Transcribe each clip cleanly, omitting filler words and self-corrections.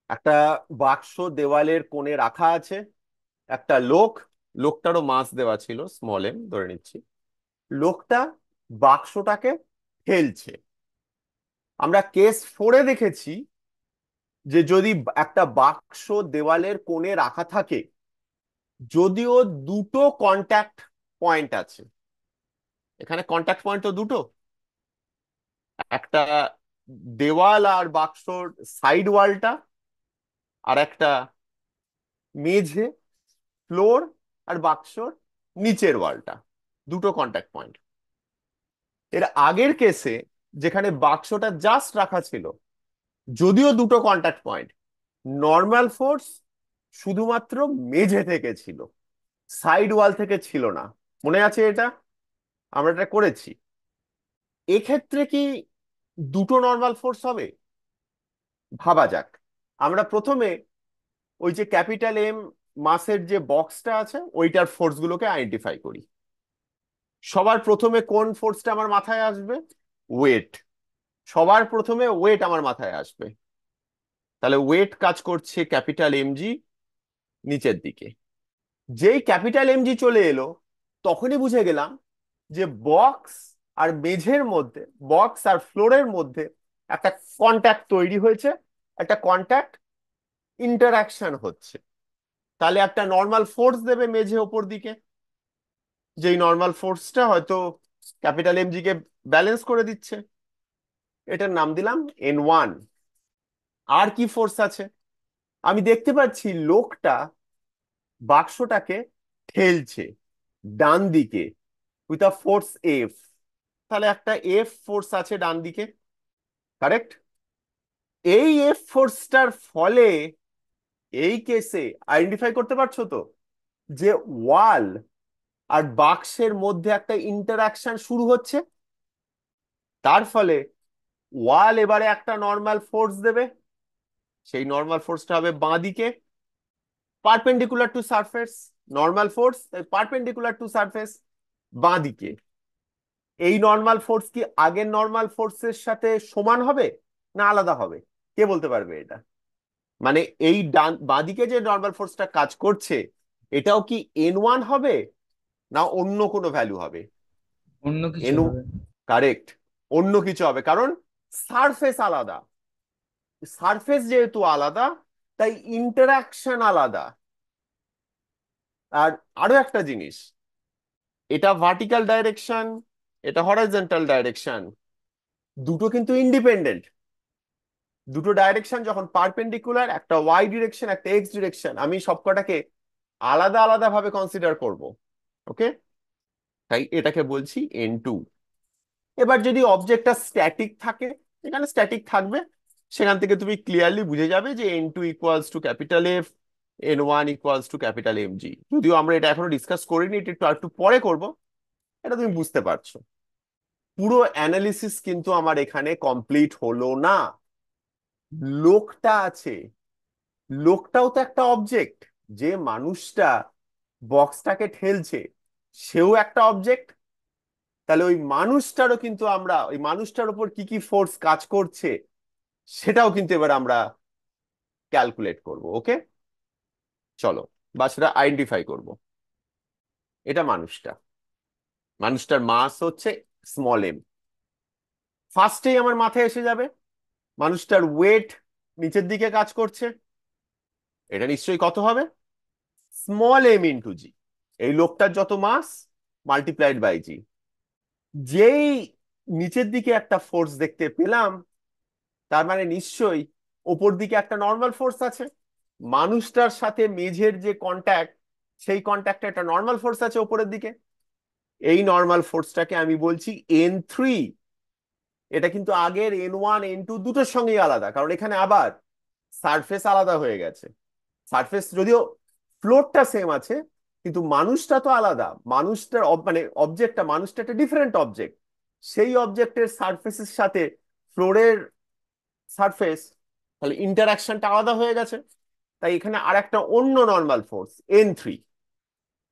একটা বাক্স দেওয়ালের কোণে রাখা আছে, একটা লোকটারও মাস দেওয়া ছিল, স্মল এম ধরে নিচ্ছি। লোকটা বাক্সটাকে ঠেলছে। আমরা কেস 4-এ দেখেছি যে যদি একটা বাক্স দেওয়ালের কোণে রাখা থাকে, যদিও দুটো কন্ট্যাক্ট পয়েন্ট আছে, এখানে কন্ট্যাক্ট পয়েন্ট তো দুটো, একটা দেওয়াল আর বাক্সর সাইড ওয়ালটা, আর একটা মেঝে, ফ্লোর আর বাক্সর নিচের ওয়ালটা, দুটো কন্ট্যাক্ট পয়েন্ট। এর আগের কেসে যেখানে বাক্সটা জাস্ট রাখা ছিল, যদিও দুটো কন্ট্যাক্ট পয়েন্ট, নর্মাল ফোর্স শুধুমাত্র মেঝে থেকে ছিল, সাইড ওয়াল থেকে ছিল না। মনে আছে এটা? আমরা এটা করেছি। এক্ষেত্রে কি দুটো নর্মাল ফোর্স হবে? ভাবা যাক। আমরা প্রথমে ওই যে ক্যাপিটাল এম মাসের যে বক্সটা আছে ওইটার ফোর্স গুলোকে আইডেন্টিফাই করি। সবার প্রথমে কোন ফোর্সটা আমার মাথায় আসবে? ওয়েট। সবার প্রথমে ওয়েট আমার মাথায় আসবে। তাহলে ওয়েট কাজ করছে ক্যাপিটাল এমজি নিচের দিকে। যেই ক্যাপিটাল এমজি চলে এলো, তখনই বুঝে গেলাম যে বক্স আর মেঝের মধ্যে, বক্স আর ফ্লোরের মধ্যে একটা কন্ট্যাক্ট তৈরি হয়েছে, একটা কন্ট্যাক্ট ইন্টারাকশন হচ্ছে। তাহলে একটা নর্মাল ফোর্স দেবে মেঝে ওপর দিকে, যেই নর্মাল ফোর্সটা হয়তো ক্যাপিটাল এমজি কে ব্যালেন্স করে দিচ্ছে। এটার নাম দিলাম N1। আর কি ফোর্স আছে? আমি দেখতে পাচ্ছি লোকটা বাক্সটাকে ঠেলছে ডান দিকে উইথ আ ফোর্স এফ। তাহলে একটা এফ ফোর্স আছে ডান দিকে, কারেক্ট? এই এফ ফোর্সটার ফলে এই কেসে আইডেন্টিফাই করতে পারছো তো যে ওয়াল আর বাক্সের মধ্যে একটা ইন্টারাকশন শুরু হচ্ছে। তার ফলে ওয়াল এবারে একটা নর্মাল ফোর্স দেবে, সেই নর্মাল ফোর্সটা হবে বাঁ দিকে, perpendicular to surface. Normal force perpendicular to surface, বাঁ দিকে। এই নর্মাল ফোর্স কি আগের নর্মাল ফোর্সের সাথে সমান হবে না আলাদা হবে? কে বলতে পারবে এটা? মানে এই ডান বাঁদিকে যে নর্মাল ফোর্সটা কাজ করছে, এটাও কি N1 হবে না অন্য কোনো ভ্যালু হবে? অন্য কিছু এন, হবে। কারেক্ট। অন্য কিছু হবে, কারণ সারফেস আলাদা। সারফেস যেহেতু আলাদা, তাই ইন্টারাকশন আলাদা। আর আরো একটা জিনিস, এটা ভার্টিক্যাল ডাইরেকশন, এটা হরাইজন্টাল ডাইরেকশন, দুটো কিন্তু ইন্ডিপেন্ডেন্ট। দুটো ডাইরেকশন যখন পারপেন্ডিকুলার, একটা ওয়াই ডিরেকশন একটা এক্স ডিরেকশন, আমি সবকটাকে আলাদা আলাদা ভাবে কনসিডার করব। ওকে? তাই এটাকে বলছি N2। এবার যদি অবজেক্টটা স্ট্যাটিক থাকে, এখানে স্ট্যাটিক থাকবে, সেখান থেকে তুমি ক্লিয়ারলি বুঝে যাবে যে N2 equals to capital F, N1 equals to capital M G. যদিও আমরা এটা এখনো ডিসকাস করিনি, এটা একটু একটু পরে করব। এটা তুমি বুঝতে পারছো। পুরো অ্যানালিসিস কিন্তু আমার এখানে কমপ্লিট হলো না। লোকটা আছে, লোকটাও তো একটা অবজেক্ট। যে মানুষটা বক্সটাকে ঠেলছে, সেও একটা অবজেক্ট। তাহলে ওই মানুষটারও কিন্তু আমরা, ওই মানুষটার উপর কি কি ফোর্স কাজ করছে সেটাও কিন্তু এবার আমরা ক্যালকুলেট করব। ওকে, চলো, বা সেটা আইডেন্টিফাই করব। এটা মানুষটা, মানুষটার মাস হচ্ছে স্মল এম। ফার্স্টেই আমার মাথায় এসে যাবে মানুষটার ওয়েট নিচের দিকে কাজ করছে, এটা নিশ্চয়ই কত হবে? স্মল এম ইন্টু জি। এই লোকটার যত মাস মাল্টিপ্লাইড বাই জি। যেই নিচের দিকে একটা ফোর্স দেখতে পেলাম, তার মানে নিশ্চয়ই ওপর দিকে একটা নর্মাল ফোর্স আছে। মানুষটার সাথে মেঝের যে কন্ট্যাক্ট, সেই কন্ট্যাক্টে একটা নর্মাল ফোর্স আছে ওপরের দিকে। এই নর্মাল ফোর্সটাকে আমি বলছি N3। এটা কিন্তু আগের N1 N2 দুটোর সঙ্গেই আলাদা, কারণ এখানে আবার সারফেস আলাদা হয়ে গেছে। সারফেস যদিও ফ্লোরটা সেম আছে, কিন্তু মানুষটা তো আলাদা। মানুষটার মানে অবজেক্টটা, মানুষটা একটা ডিফারেন্ট অবজেক্ট। সেই অবজেক্টের সারফেসের সাথে ফ্লোরের সারফেস, তাহলে ইন্টারাকশনটা আলাদা হয়ে গেছে। তাই এখানে আর একটা অন্য নর্মাল ফোর্স N3।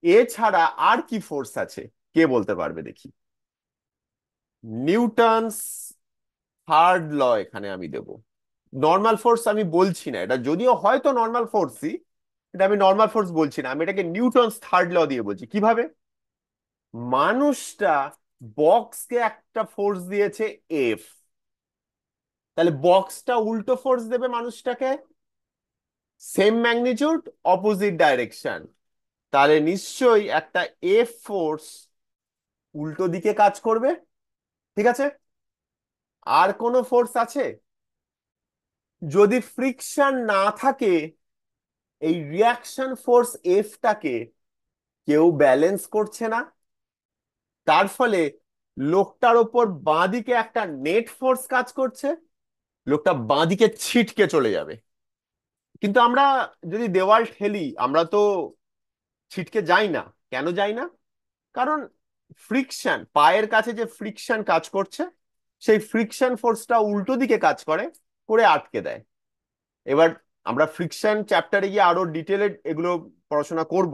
এছাড়া আর কি ফোর্স আছে? কে বলতে পারবে দেখি? নিউটনস থার্ড ল এখানে আমি দেব। নর্মাল ফোর্স আমি বলছি না, এটা যদিও হয়তো নর্মাল ফোর্সই, এটা আমি নর্মাল ফোর্স বলছি না, আমি এটাকে নিউটনস থার্ড ল দিয়ে বলছি। কিভাবে? মানুষটা বক্সকে একটা ফোর্স দিয়েছে এফ, তাহলে বক্সটা উল্টো ফোর্স দেবে মানুষটাকে, সেম ম্যাগনিটিউড অপোজিট ডাইরেকশন, তাহলে নিশ্চয়ই একটা এফ ফোর্স উল্টো দিকে কাজ করবে। ঠিক আছে? আর কোনো ফোর্স আছে? যদি ফ্রিকশন না থাকে, এই রিয়াকশন ফোর্স এফটাকে কেউ ব্যালেন্স করছে না, তার ফলে লোকটার ওপর বাঁদিকে একটা নেট ফোর্স কাজ করছে, লোকটা বাঁদিকে ছিটকে চলে যাবে। কিন্তু আমরা যদি দেওয়াল ঠেলি, আমরা তো ছিটকে যাই না। কেন যাই না? কারণ ফ্রিকশন, পায়ের কাছে যে ফ্রিকশন কাজ করছে, সেই ফ্রিকশন ফোর্সটা উল্টো দিকে কাজ করে, করে আটকে দেয়। এবার আমরা ফ্রিকশন চ্যাপ্টারে গিয়ে আরো ডিটেলে এগুলো পড়াশোনা করব।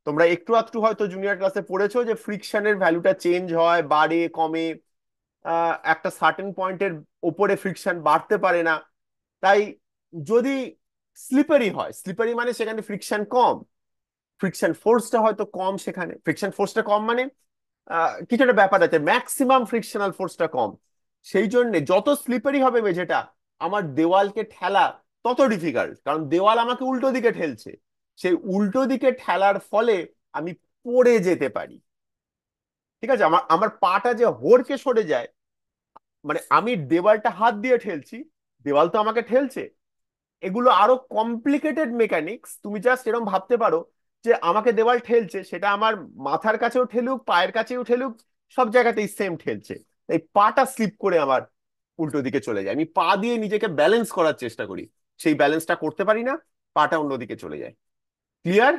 তোমরা একটু আধটু হয়তো জুনিয়র ক্লাসে পড়েছো যে ফ্রিকশনের ভ্যালুটা চেঞ্জ হয়, বাড়ে, কমে, একটা সার্টেন পয়েন্টের ওপরে ফ্রিকশন বাড়তে পারে না। তাই যদি স্লিপারি হয়, স্লিপারি মানে সেখানে ফ্রিকশন কম, ফ্রিকশন ফোর্সটা হয়তো কম, সেখানে ফ্রিকশন ফোর্সটা কম মানে কিছু একটা ব্যাপার আছে, ম্যাক্সিমাম ফ্রিকশনাল ফোর্সটা কম। সেই জন্য যত স্লিপারি হবে মেঝেটা, আমার দেওয়ালকে ঠেলা তত ডিফিকাল্ট, কারণ দেওয়াল আমাকে উল্টো দিকে ঠেলছে। সেই উল্টো দিকে ঠেলার ফলে আমি পড়ে যেতে পারি। ঠিক আছে? আমার আমার পাটা যে হড়কে সরে যায়, মানে আমি দেওয়ালটা হাত দিয়ে ঠেলছি, দেওয়াল তো আমাকে ঠেলছে। এগুলো আরো কমপ্লিকেটেড মেকানিক্স। তুমি জাস্ট এরকম ভাবতে পারো যে আমাকে দেওয়াল ঠেলছে, সেটা আমার মাথার কাছেও ঠেলুক, পায়ের কাছেও ঠেলুক, সব জায়গাতেই সেম ঠেলছে। এই পাটা স্লিপ করে আমার উল্টো দিকে চলে যায়, আমি পা দিয়ে নিজেকে ব্যালেন্স করার চেষ্টা করি, সেই ব্যালেন্সটা করতে পারি না, পাটা অন্যদিকে চলে যায়। ক্লিয়ার?